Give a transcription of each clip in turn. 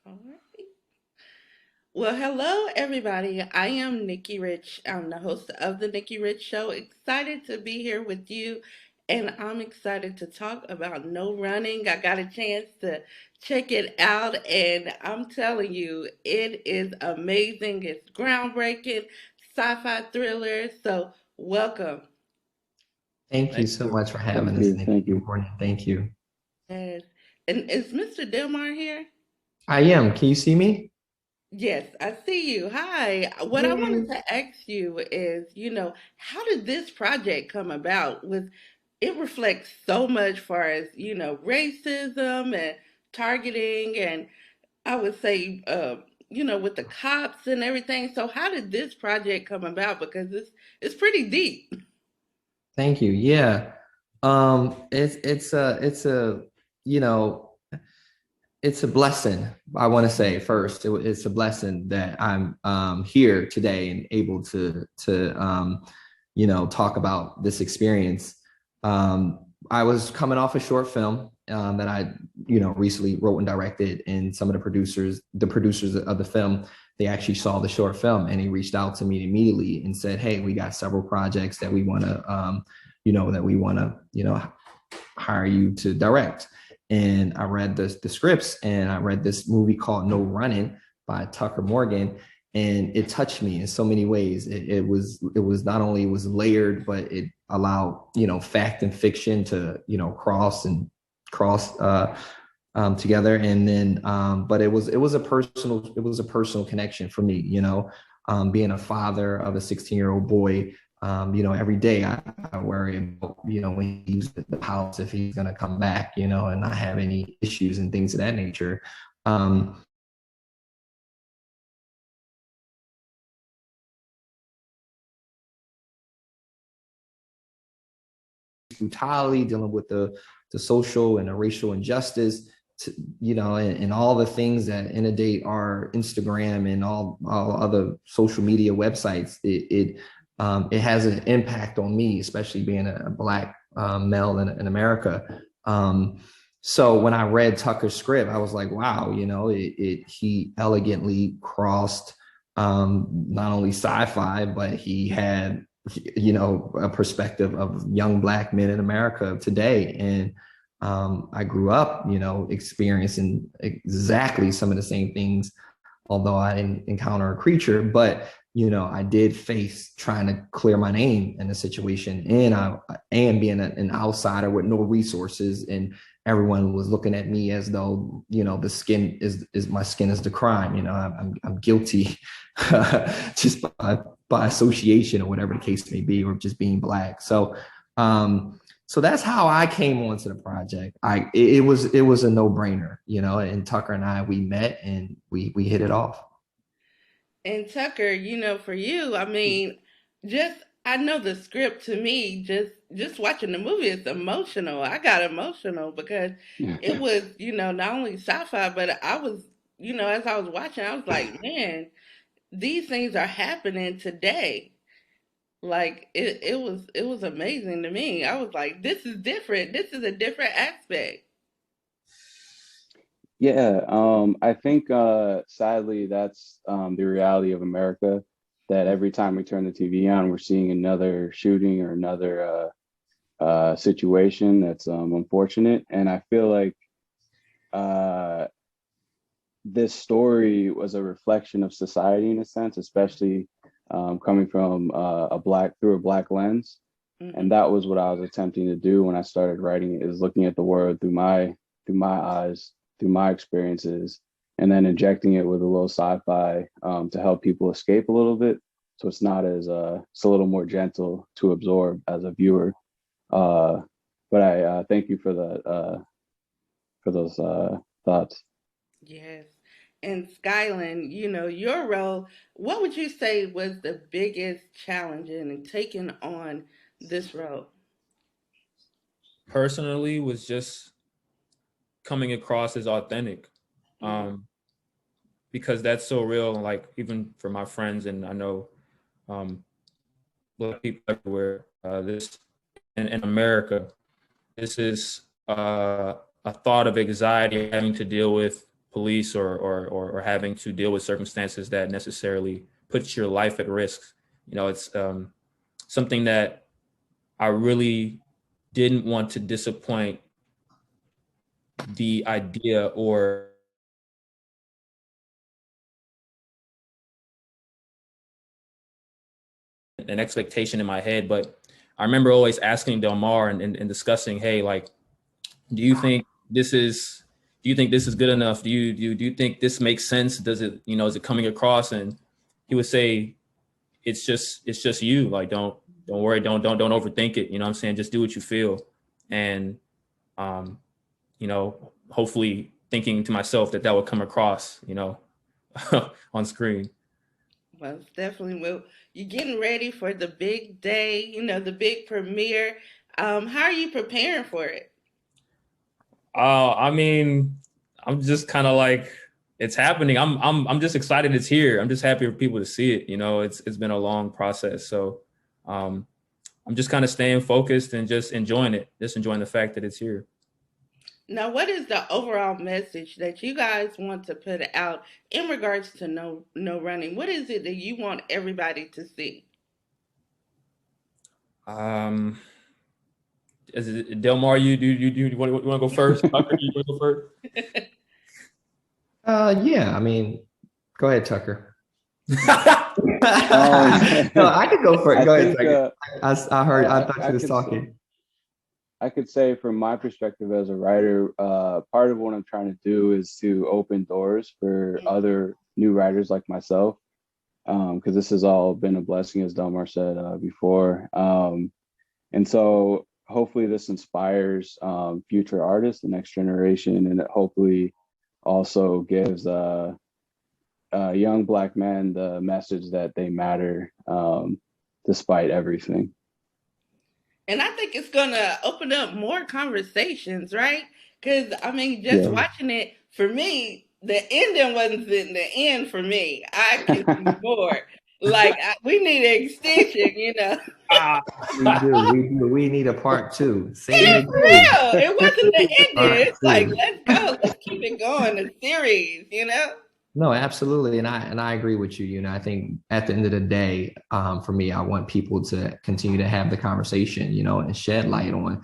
All right. Well, hello, everybody. I am Nikki Rich. I'm the host of the Nikki Rich Show. Excited to be here with you, and I'm excited to talk about No Running. I got a chance to check it out, and I'm telling you, it is amazing. It's groundbreaking, sci-fi thriller. So, welcome. Thank you Thank so you. much for Thank having us, you. Nikki. Thank Good you. morning. Thank you. Yes. And is Mr. Delmar here? I am. Can you see me? Yes, I see you. Hi. What I wanted Yay. to ask you is, how did this project come about? It reflects so much far as, racism and targeting and I would say with the cops and everything. So how did this project come about? Because it's pretty deep. Thank you. Yeah. It's a you know it's a blessing. I want to say first, it's a blessing that I'm here today and able to talk about this experience. I was coming off a short film that I recently wrote and directed, and some of the producers of the film, they actually saw the short film and they reached out to me immediately and said, "Hey, we got several projects that we want to hire you to direct." And I read the scripts, and I read this movie called No Running by Tucker Morgan, and it touched me in so many ways. It was not only was layered, but it allowed fact and fiction to cross together. And then but it was a personal connection for me, being a father of a 16-year-old boy. Every day I worry about, when he leaves the house, if he's going to come back, and not have any issues and things of that nature. Um, Brutality, dealing with the social and the racial injustice, and all the things that inundate our Instagram and all other social media websites. It has an impact on me, especially being a black male in America. So when I read Tucker's script, I was like, wow, he elegantly crossed not only sci-fi, but he had a perspective of young black men in America today. And I grew up, experiencing exactly some of the same things, although I didn't encounter a creature. But I did face trying to clear my name in a situation, and I and being an outsider with no resources, and everyone was looking at me as though the skin is my skin is the crime. I'm guilty just by association or whatever the case may be, or just being black. So that's how I came onto the project. It was a no brainer, and Tucker and I, we met and we hit it off. And Tucker, for you, I mean, just I know the script to me, just watching the movie, it's emotional. I got emotional because it was, not only sci-fi, but I was, as I was watching, I was like, man, these things are happening today. Like it was amazing to me. I was like, this is different. This is a different aspect. Yeah, I think sadly that's the reality of America, that every time we turn the TV on, we're seeing another shooting or another situation that's unfortunate. And I feel like uh, this story was a reflection of society in a sense, especially coming from through a black lens. And Hmm. that was what I was attempting to do when I started writing it, is looking at the world through my eyes, through my experiences, and then injecting it with a little sci-fi to help people escape a little bit. So it's a little more gentle to absorb as a viewer. Uh, but I thank you for those thoughts. Yes. And Skylan, your role, what would you say was the biggest challenge in taking on this role? Personally was just coming across as authentic, Mm-hmm. um, because that's so real. Like even for my friends, and I know um, black people everywhere. This in America, this is a thought of anxiety having to deal with police or having to deal with circumstances that necessarily puts your life at risk. You know, it's something that I really didn't want to disappoint the idea or an expectation in my head. But I remember always asking Delmar and discussing, hey, like, do you think this is good enough? Do you think this makes sense? Does it, you know, is it coming across? And he would say, it's just you. Like, don't worry, don't overthink it. You know what I'm saying? Just do what you feel. And you know, hopefully thinking to myself that would come across, you know, on screen. Well, it's definitely will. You're getting ready for the big day, you know, the big premiere. How are you preparing for it? I mean, I'm just kind of like, it's happening. I'm just excited it's here. I'm just happy for people to see it. You know, it's been a long process. So I'm just kind of staying focused and just enjoying it, just enjoying the fact that it's here. Now, what is the overall message that you guys want to put out in regards to no running? What is it that you want everybody to see? Is it Delmar? You want to go first? Tucker, you want to go first? Yeah, I mean, go ahead, Tucker. Um, No, I could go first. Go ahead, think, Tucker. I thought you I was could talking. I could say from my perspective as a writer, part of what I'm trying to do is to open doors for other new writers like myself, because this has all been a blessing, as Delmar said before. And so hopefully this inspires future artists, the next generation, and it hopefully also gives young Black men the message that they matter despite everything. And I think it's going to open up more conversations, right? Because, I mean, just watching it, for me, the ending wasn't the end for me. I can see more. Like, we need an extension, you know? We need a part two. Yeah, for real. It wasn't the ending. It's like, Two. let's go. Let's keep it going. The series, you know? No, absolutely, and I agree with you. You know, I think at the end of the day, for me, I want people to continue to have the conversation, you know, and shed light on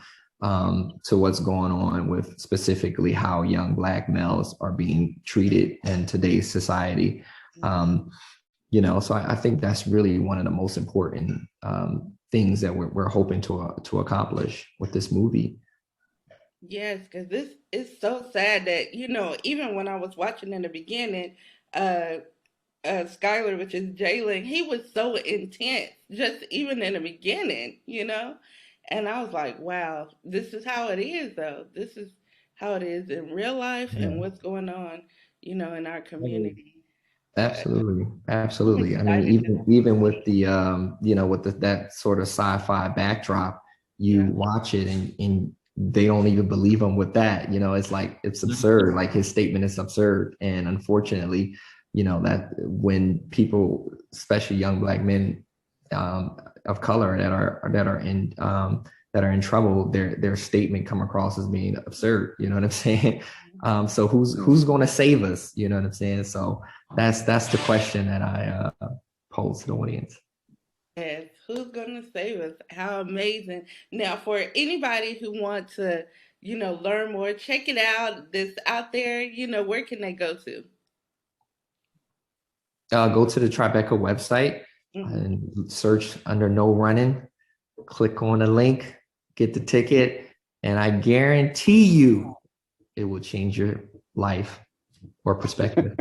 to what's going on with specifically how young Black males are being treated in today's society. You know, so I think that's really one of the most important things that we're hoping to accomplish with this movie. Yes, because this is so sad that, you know, even when I was watching in the beginning, uh, Skylar, which is Jalen, he was so intense, just even in the beginning, you know? And I was like, wow, this is how it is, though. This is how it is in real life and Yeah. what's going on, you know, in our community. Absolutely, I'm absolutely. I mean, excited. even with the you know, with that sort of sci-fi backdrop, you Yeah. watch it and they don't even believe him with that. You know, it's like it's absurd. Like his statement is absurd, and unfortunately, you know that when people, especially young Black men of color that are in trouble, their statement come across as being absurd. You know what I'm saying? So who's going to save us? You know what I'm saying? So that's the question that I pose to the audience. Yes, who's going to save us? How amazing. Now, for anybody who wants to, you know, learn more, check it out. This out there, you know, where can they go to? Go to the Tribeca website and search under No Running. Click on the link, get the ticket, and I guarantee you it will change your life or perspective.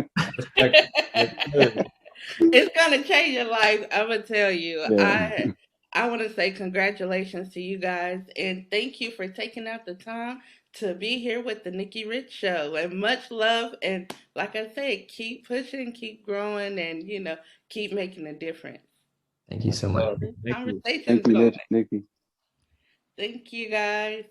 It's gonna change your life. I'm gonna tell you. Yeah. I want to say congratulations to you guys and thank you for taking out the time to be here with the Nikki Rich Show. And much love. And like I said, keep pushing, keep growing, and you know, keep making a difference. Thank you so much. This Thank you. conversation's Thank you, going. Nikki. Thank you guys.